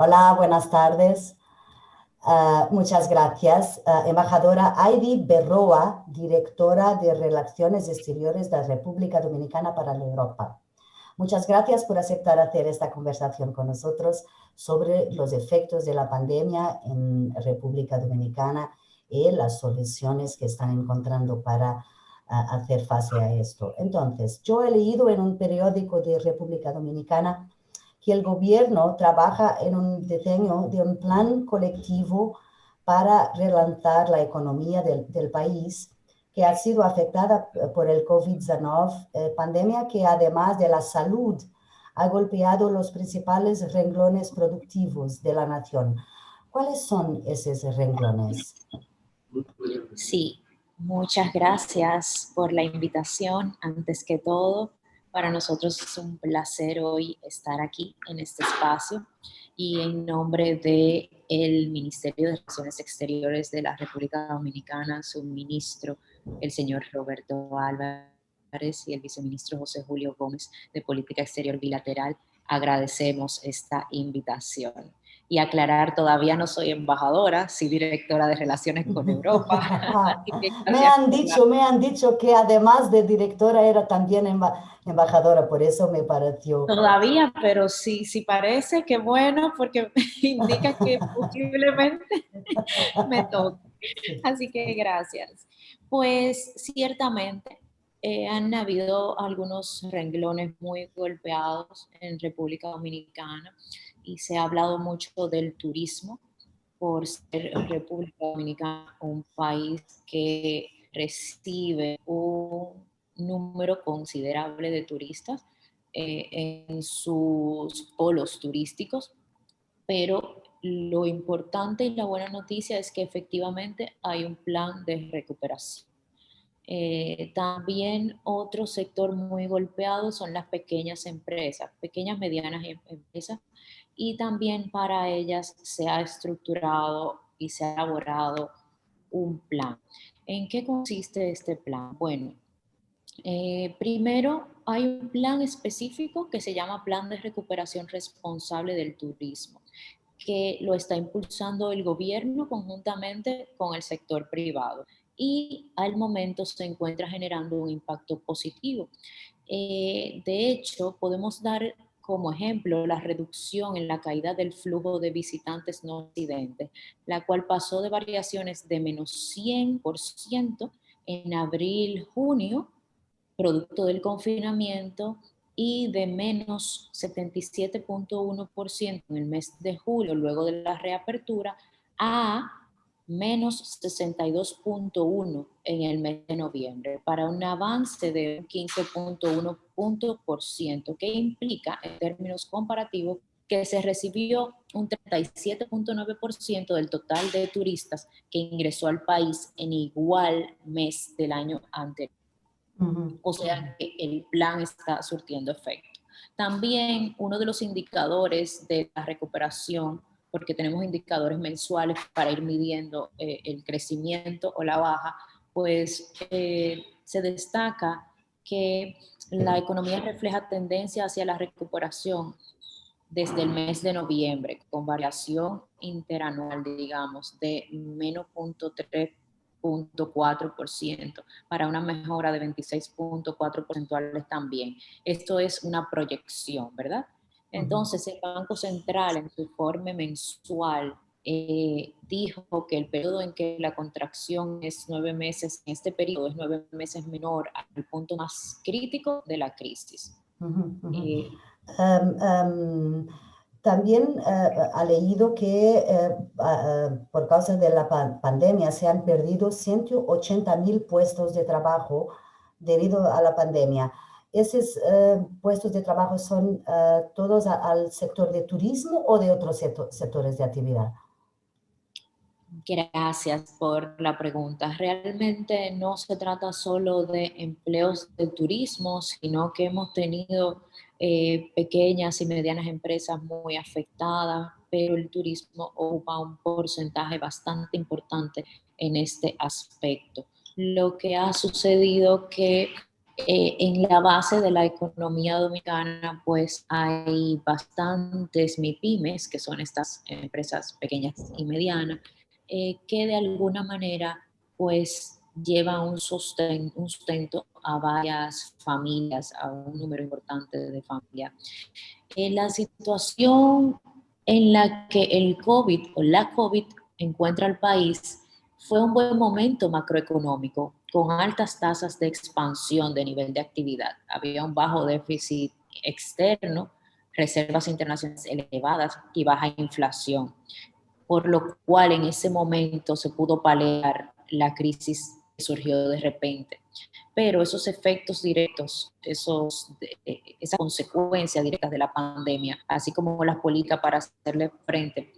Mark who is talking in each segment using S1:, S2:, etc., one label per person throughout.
S1: Hola, buenas tardes. Muchas gracias. Embajadora Heidi Berroa, directora de Relaciones Exteriores de la República Dominicana para la Europa. Muchas gracias por aceptar hacer esta conversación con nosotros sobre los efectos de la pandemia en República Dominicana y las soluciones que están encontrando para hacer face a esto. Entonces, yo he leído en un periódico de República Dominicana que el gobierno trabaja en un diseño de un plan colectivo para relanzar la economía del país que ha sido afectada por el COVID-19, pandemia que además de la salud ha golpeado los principales renglones productivos de la nación. ¿Cuáles son esos renglones?
S2: Sí, muchas gracias por la invitación. Antes que todo, para nosotros es un placer hoy estar aquí en este espacio y en nombre del Ministerio de Relaciones Exteriores de la República Dominicana, su ministro, el señor Roberto Álvarez, y el viceministro José Julio Gómez de Política Exterior Bilateral, agradecemos esta invitación. Y aclarar, todavía no soy embajadora, soy directora de Relaciones con Europa.
S1: Me han dicho que además de directora era también embajadora, por eso me pareció.
S2: Todavía, pero sí, sí parece que bueno, porque indica que posiblemente me toque. Así que gracias. Pues ciertamente han habido algunos renglones muy golpeados en República Dominicana y se ha hablado mucho del turismo por ser República Dominicana un país que recibe un número considerable de turistas en sus polos turísticos, pero lo importante y la buena noticia es que efectivamente hay un plan de recuperación. También otro sector muy golpeado son las pequeñas empresas, pequeñas, medianas empresas, y también para ellas se ha estructurado y se ha elaborado un plan. ¿En qué consiste este plan? Bueno, primero hay un plan específico que se llama Plan de Recuperación Responsable del Turismo, que lo está impulsando el gobierno conjuntamente con el sector privado y al momento se encuentra generando un impacto positivo. De hecho, podemos dar como ejemplo la reducción en la caída del flujo de visitantes no residentes, la cual pasó de variaciones de menos 100% en abril-junio, producto del confinamiento, y de menos 77.1% en el mes de julio, luego de la reapertura, a menos 62.1% en el mes de noviembre, para un avance de un 15.1%, que implica, en términos comparativos, que se recibió un 37.9% del total de turistas que ingresó al país en igual mes del año anterior. O sea que el plan está surtiendo efecto. También uno de los indicadores de la recuperación, porque tenemos indicadores mensuales para ir midiendo el crecimiento o la baja, pues se destaca que la economía refleja tendencia hacia la recuperación desde el mes de noviembre, con variación interanual, digamos, de menos 0.3% para una mejora de 26.4 porcentuales también. Esto es una proyección, ¿verdad? Entonces, el Banco Central en su informe mensual dijo que el periodo en que la contracción es 9 meses, en este periodo es 9 meses menor al punto más crítico de la crisis.
S1: También ha leído que por causa de la pandemia se han perdido 180.000 puestos de trabajo debido a la pandemia. ¿Esos puestos de trabajo son todos al sector de turismo o de otros sectores de actividad?
S2: Gracias por la pregunta. Realmente no se trata solo de empleos de turismo, sino que hemos tenido pequeñas y medianas empresas muy afectadas, pero el turismo ocupa un porcentaje bastante importante en este aspecto. Lo que ha sucedido que En la base de la economía dominicana, pues hay bastantes MIPYMES, que son estas empresas pequeñas y medianas, que de alguna manera pues llevan un sustento a varias familias, a un número importante de familias. La situación en la que el COVID o la COVID encuentra al país fue un buen momento macroeconómico, con altas tasas de expansión de nivel de actividad. Había un bajo déficit externo, reservas internacionales elevadas y baja inflación, por lo cual en ese momento se pudo paliar la crisis que surgió de repente. Pero esos efectos directos, esas consecuencias directas de la pandemia, así como las políticas para hacerle frente,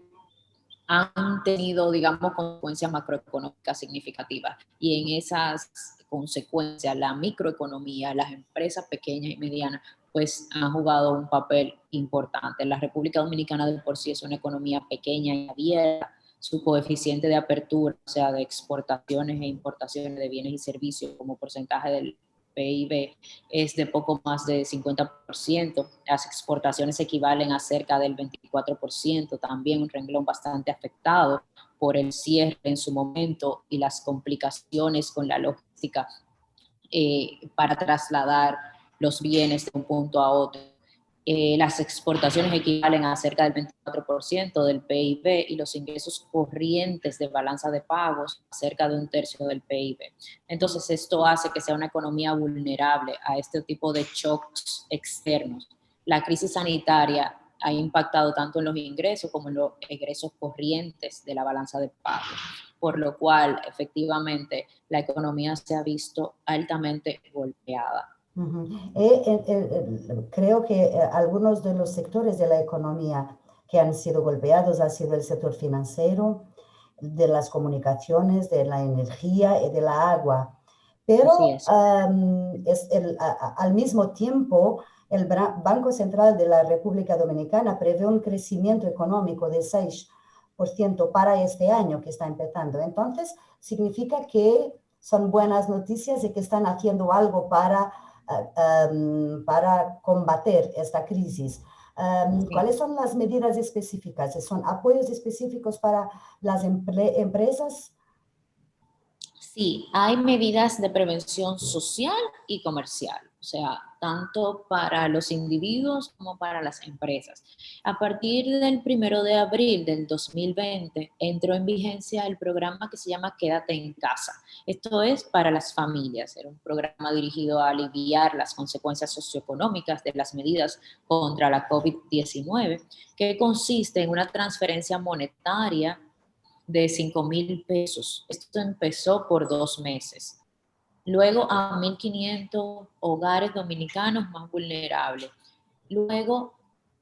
S2: han tenido, digamos, consecuencias macroeconómicas significativas. Y en esas consecuencias, la microeconomía, las empresas pequeñas y medianas, pues han jugado un papel importante. La República Dominicana de por sí es una economía pequeña y abierta. Su coeficiente de apertura, o sea, de exportaciones e importaciones de bienes y servicios como porcentaje del PIB, es de poco más de 50%. Las exportaciones equivalen a cerca del 24%, también un renglón bastante afectado por el cierre en su momento y las complicaciones con la logística para trasladar los bienes de un punto a otro. Las exportaciones equivalen a cerca del 24% del PIB y los ingresos corrientes de balanza de pagos a cerca de un tercio del PIB. Entonces, esto hace que sea una economía vulnerable a este tipo de shocks externos. La crisis sanitaria ha impactado tanto en los ingresos como en los egresos corrientes de la balanza de pagos, por lo cual, efectivamente, la economía se ha visto altamente golpeada.
S1: Creo que algunos de los sectores de la economía que han sido golpeados ha sido el sector financiero, de las comunicaciones, de la energía y de la agua. Pero al mismo tiempo, el Banco Central de la República Dominicana prevé un crecimiento económico de 6% para este año que está empezando. Entonces, significa que son buenas noticias y que están haciendo algo para combater esta crisis. ¿Cuáles son las medidas específicas? ¿Son apoyos específicos para las empresas?
S2: Sí, hay medidas de prevención social y comercial, o sea, tanto para los individuos como para las empresas. A partir del 1 de abril del 2020 entró en vigencia el programa que se llama Quédate en casa. Esto es para las familias. Era un programa dirigido a aliviar las consecuencias socioeconómicas de las medidas contra la COVID-19, que consiste en una transferencia monetaria de 5,000 pesos. Esto empezó por 2 meses. Luego a 1.500 hogares dominicanos más vulnerables. Luego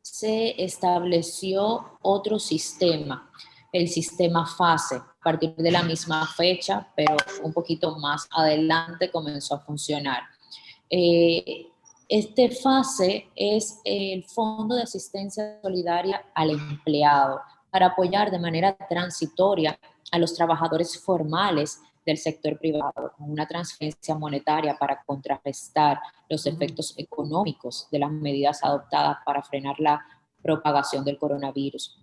S2: se estableció otro sistema, el sistema FASE. A partir de la misma fecha, pero un poquito más adelante comenzó a funcionar. Este FASE es el Fondo de Asistencia Solidaria al Empleado, para apoyar de manera transitoria a los trabajadores formales del sector privado, con una transferencia monetaria para contrarrestar los efectos económicos de las medidas adoptadas para frenar la propagación del coronavirus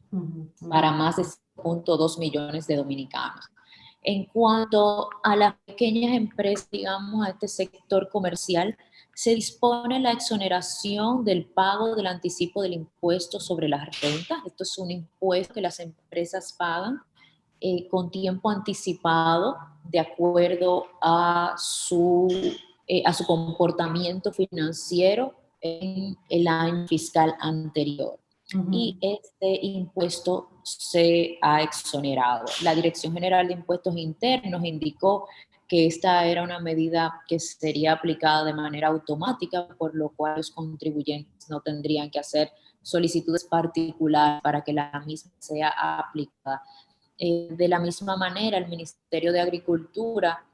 S2: para más de 5.2 millones de dominicanos. En cuanto a las pequeñas empresas, digamos, a este sector comercial, se dispone la exoneración del pago del anticipo del impuesto sobre las rentas. Esto es un impuesto que las empresas pagan con tiempo anticipado de acuerdo a su comportamiento financiero en el año fiscal anterior. Y este impuesto se ha exonerado. La Dirección General de Impuestos Internos indicó que esta era una medida que sería aplicada de manera automática, por lo cual los contribuyentes no tendrían que hacer solicitudes particulares para que la misma sea aplicada. De la misma manera, el Ministerio de Agricultura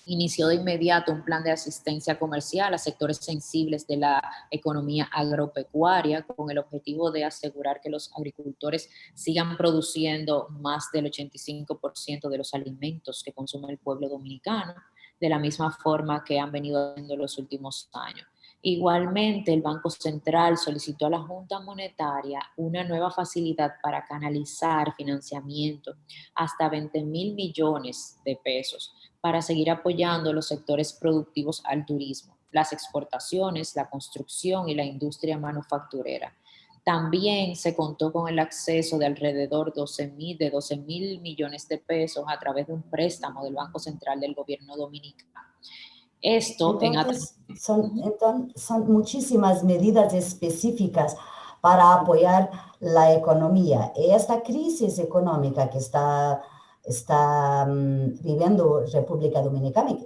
S2: inició de inmediato un plan de asistencia comercial a sectores sensibles de la economía agropecuaria, con el objetivo de asegurar que los agricultores sigan produciendo más del 85% de los alimentos que consume el pueblo dominicano. de la misma forma que han venido haciendo los últimos años. Igualmente, el Banco Central solicitó a la Junta Monetaria una nueva facilidad para canalizar financiamiento hasta 20.000 millones de pesos para seguir apoyando los sectores productivos al turismo, las exportaciones, la construcción y la industria manufacturera. También se contó con el acceso de alrededor de 12 mil millones de pesos a través de un préstamo del Banco Central del Gobierno Dominicano. Esto en
S1: Son muchísimas medidas específicas para apoyar la economía. Y esta crisis económica que está viviendo República Dominicana,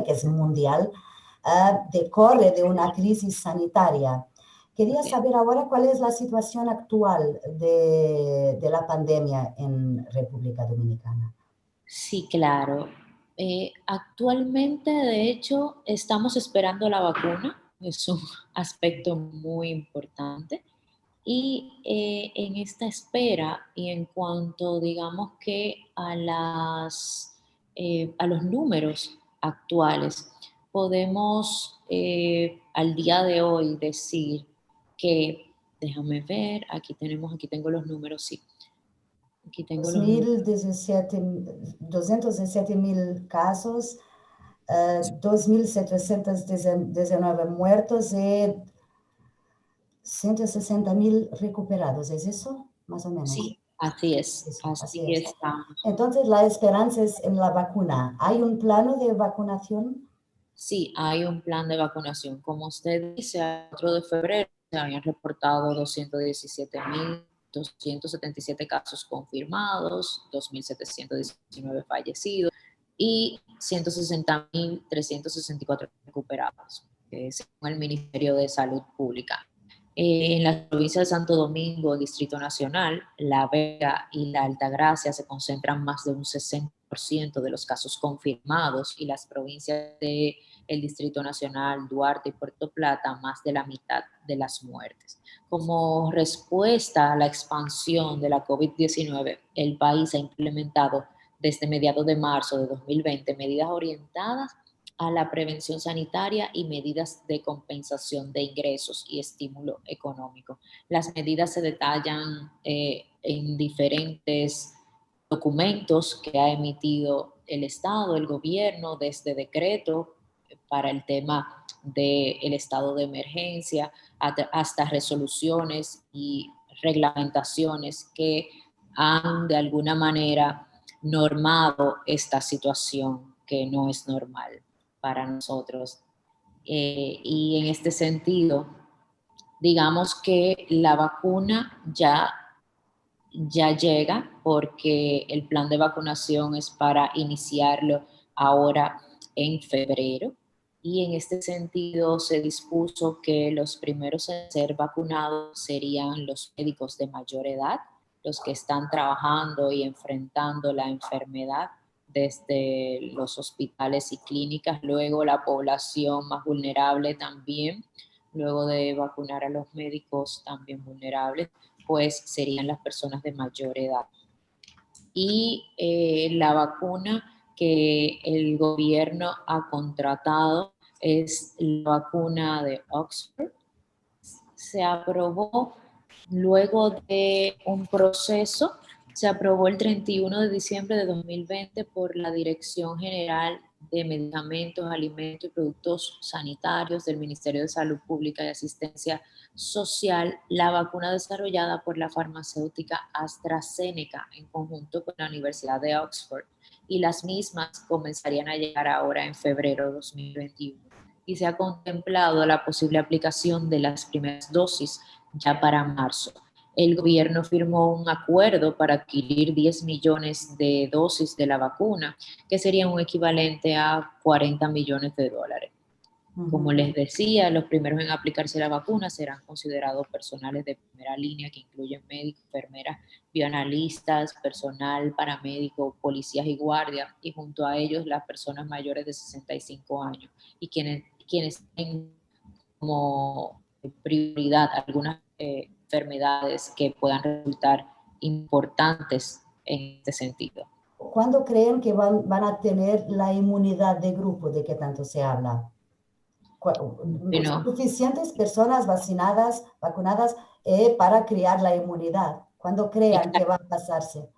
S1: que es mundial, decorre de una crisis sanitaria. Quería saber ahora cuál es la situación actual de la pandemia en República Dominicana.
S2: Sí, claro. Actualmente, de hecho, estamos esperando la vacuna. Es un aspecto muy importante. Y en esta espera y en cuanto, digamos que a los números actuales, podemos al día de hoy decir que, déjame ver, aquí tengo los números, sí. Aquí tengo los números.
S1: 207.000 casos, 2.719 muertos y 160.000 recuperados. ¿Es eso? Más o menos.
S2: Sí, así es.
S1: Eso,
S2: Así
S1: así es.
S2: estamos.
S1: Entonces, la esperanza es en la vacuna. ¿Hay un plano de vacunación?
S2: Sí, hay un plan de vacunación. Como usted dice, el 4 de febrero se habían reportado 217.277 casos confirmados, 2.719 fallecidos y 160.364 recuperados, según el Ministerio de Salud Pública. En la provincia de Santo Domingo, Distrito Nacional, La Vega y la Altagracia se concentran más de un 60% de los casos confirmados y las provincias de el Distrito Nacional, Duarte y Puerto Plata, más de la mitad de las muertes. Como respuesta a la expansión de la COVID-19, el país ha implementado desde mediados de marzo de 2020 medidas orientadas a la prevención sanitaria y medidas de compensación de ingresos y estímulo económico. Las medidas se detallan en diferentes documentos que ha emitido el Estado, el gobierno, desde decreto para el tema del estado de emergencia, hasta resoluciones y reglamentaciones que han de alguna manera normado esta situación que no es normal para nosotros. Y en este sentido, digamos que la vacuna ya llega porque el plan de vacunación es para iniciarlo ahora en febrero. Y en este sentido se dispuso que los primeros en ser vacunados serían los médicos de mayor edad, los que están trabajando y enfrentando la enfermedad desde los hospitales y clínicas, luego la población más vulnerable también, luego de vacunar a los médicos también vulnerables, pues serían las personas de mayor edad. Y la vacuna que el gobierno ha contratado es la vacuna de Oxford. Se aprobó luego de un proceso, se aprobó el 31 de diciembre de 2020 por la Dirección General de Medicamentos, Alimentos y Productos Sanitarios del Ministerio de Salud Pública y Asistencia Social, la vacuna desarrollada por la farmacéutica AstraZeneca en conjunto con la Universidad de Oxford, y las mismas comenzarían a llegar ahora en febrero de 2021. Y se ha contemplado la posible aplicación de las primeras dosis ya para marzo. El gobierno firmó un acuerdo para adquirir 10 millones de dosis de la vacuna, que sería un equivalente a 40 millones de dólares. Como les decía, los primeros en aplicarse la vacuna serán considerados personales de primera línea, que incluyen médicos, enfermeras, bioanalistas, personal paramédico, policías y guardias, y junto a ellos las personas mayores de 65 años y quienes tienen como prioridad algunas enfermedades que puedan resultar importantes en este sentido.
S1: ¿Cuándo creen que van a tener la inmunidad de grupo de que tanto se habla?
S2: Bueno,
S1: Suficientes personas vacunadas para crear la inmunidad. ¿Cuándo crean que va a pasarse?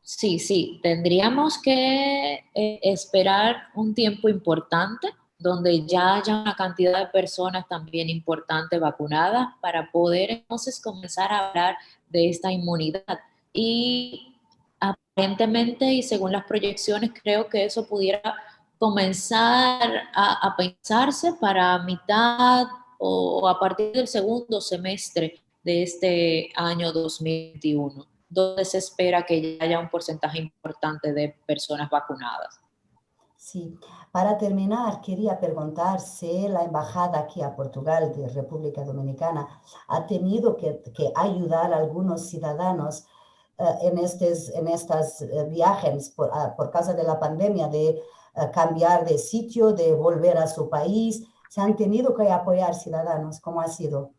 S2: sí, sí, tendríamos que esperar un tiempo importante donde ya haya una cantidad de personas también importante vacunadas para poder entonces comenzar a hablar de esta inmunidad. Y aparentemente y según las proyecciones, creo que eso pudiera comenzar a pensarse para mitad o a partir del segundo semestre de este año 2021, donde se espera que ya haya un porcentaje importante de personas vacunadas.
S1: Sí, para terminar, quería preguntar si la embajada aquí a Portugal de República Dominicana ha tenido que ayudar a algunos ciudadanos en estos viajes por causa de la pandemia, de cambiar de sitio, de volver a su país. ¿Se han tenido que apoyar ciudadanos? ¿Cómo ha sido?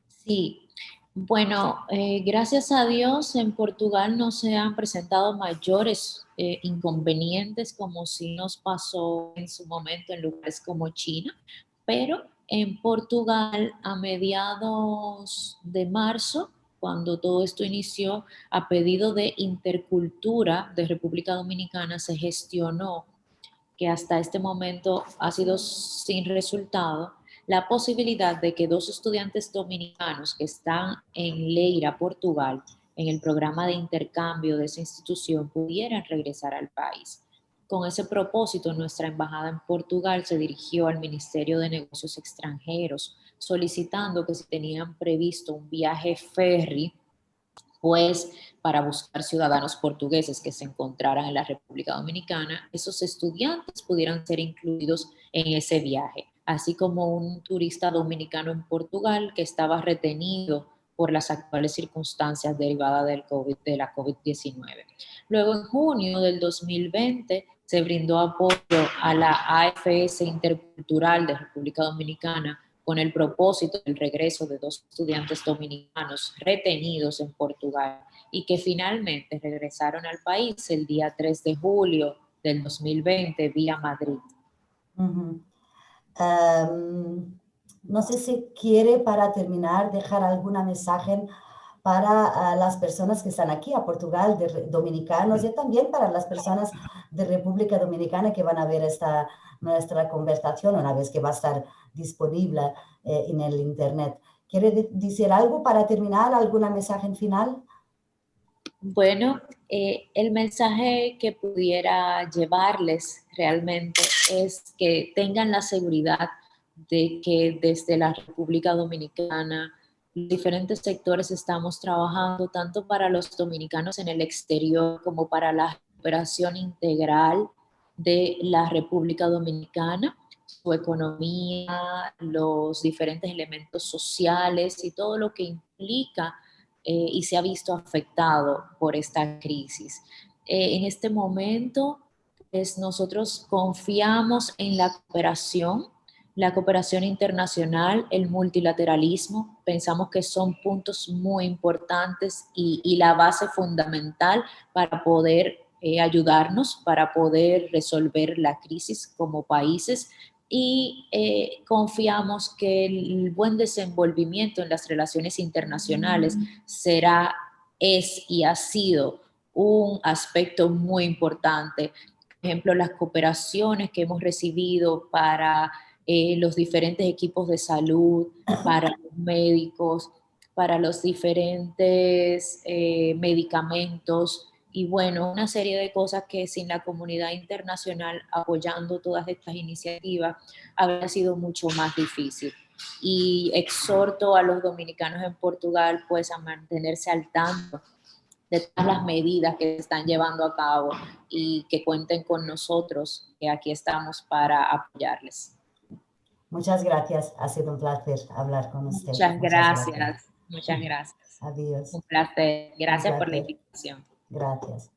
S2: Sí, bueno, gracias a Dios en Portugal no se han presentado mayores inconvenientes como sí nos pasó en su momento en lugares como China, pero en Portugal a mediados de marzo, cuando todo esto inició, a pedido de Intercultura de República Dominicana, se gestionó, que hasta este momento ha sido sin resultado, la posibilidad de que dos estudiantes dominicanos que están en Leira, Portugal, en el programa de intercambio de esa institución, pudieran regresar al país. Con ese propósito, nuestra embajada en Portugal se dirigió al Ministerio de Negocios Extranjeros solicitando que si tenían previsto un viaje ferry, pues para buscar ciudadanos portugueses que se encontraran en la República Dominicana, esos estudiantes pudieran ser incluidos en ese viaje, así como un turista dominicano en Portugal que estaba retenido por las actuales circunstancias derivadas del COVID, de la COVID-19. Luego, en junio del 2020, se brindó apoyo a la AFS Intercultural de República Dominicana con el propósito del regreso de dos estudiantes dominicanos retenidos en Portugal y que finalmente regresaron al país el día 3 de julio del 2020 vía Madrid.
S1: Ujú. No sé si quiere, para terminar, dejar algún mensaje para las personas que están aquí a Portugal, dominicanos, y también para las personas de República Dominicana que van a ver nuestra conversación una vez que va a estar disponible en el Internet. ¿Quiere decir algo para terminar? ¿Algún mensaje final?
S2: Bueno, el mensaje que pudiera llevarles realmente es que tengan la seguridad de que desde la República Dominicana los diferentes sectores estamos trabajando tanto para los dominicanos en el exterior como para la recuperación integral de la República Dominicana, su economía, los diferentes elementos sociales y todo lo que implica y se ha visto afectado por esta crisis. En este momento, pues nosotros confiamos en la cooperación internacional, el multilateralismo, pensamos que son puntos muy importantes y la base fundamental para poder ayudarnos, para poder resolver la crisis como países y confiamos que el buen desenvolvimiento en las relaciones internacionales será, es y ha sido un aspecto muy importante. Por ejemplo, las cooperaciones que hemos recibido para los diferentes equipos de salud, para los médicos, para los diferentes medicamentos y bueno, una serie de cosas que sin la comunidad internacional apoyando todas estas iniciativas habría sido mucho más difícil. Y exhorto a los dominicanos en Portugal pues a mantenerse al tanto de todas las medidas que se están llevando a cabo y que cuenten con nosotros, que aquí estamos para apoyarles.
S1: Muchas gracias. Ha sido un placer hablar con usted.
S2: Muchas
S1: Muchas gracias.
S2: gracias, muchas gracias.
S1: Adiós.
S2: Un placer.
S1: Un
S2: Gracias por la
S1: placer.
S2: invitación.
S1: Gracias.